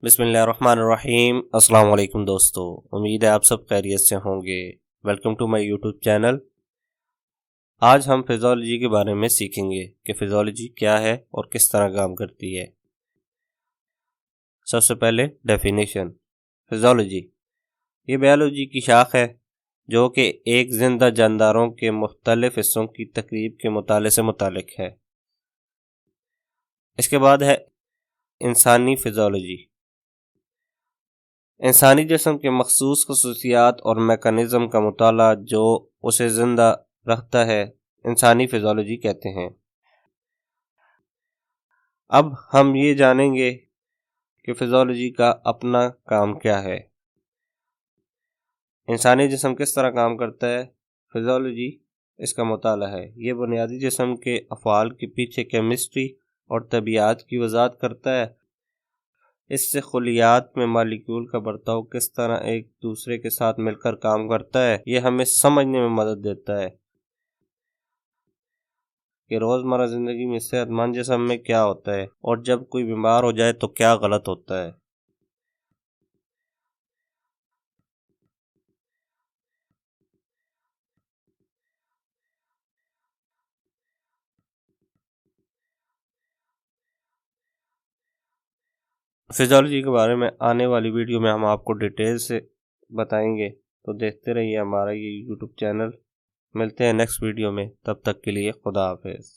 बिस्मिल्लाहिर्रहमानिर्रहीम। अस्सलाम वालेकुम दोस्तों, उम्मीद है आप सब खैरियत से होंगे। Welcome to my YouTube channel. आज हम फिजियोलॉजी के बारे में सीखेंगे कि फिजियोलॉजी क्या है और किस तरह काम करती है। सबसे पहले डेफिनेशन। फिजियोलॉजी ये बायोलॉजी की शाख है जो कि एक जिंदा जानदारों के मुख्तलिफ हिस्सों की तकरीब के मुताले से मुतालिक है। इसके बाद है इंसानी फिजियोलॉजी। इंसानी जिस्म के मखसूस खसूसियात और मैकेनिज़्म का मुताला जो उसे ज़िंदा रखता है, इंसानी फिजियोलॉजी कहते हैं। अब हम ये जानेंगे कि फिजियोलॉजी का अपना काम क्या है। इंसानी जिस्म किस तरह काम करता है, फिजियोलॉजी इसका मुताला है। ये बुनियादी जिस्म के अफ़आल के पीछे केमिस्ट्री और तबीयत की वज़ाहत करता है। इससे खुलियात में मालिक्यूल का बर्ताव किस तरह एक दूसरे के साथ मिलकर काम करता है, ये हमें समझने में मदद देता है कि रोज़मर्रा ज़िंदगी में सेहतमंद जिस्म में क्या होता है और जब कोई बीमार हो जाए तो क्या गलत होता है। फिजियोलॉजी के बारे में आने वाली वीडियो में हम आपको डिटेल से बताएंगे, तो देखते रहिए हमारा ये यूट्यूब चैनल। मिलते हैं नेक्स्ट वीडियो में, तब तक के लिए खुदा हाफिज़।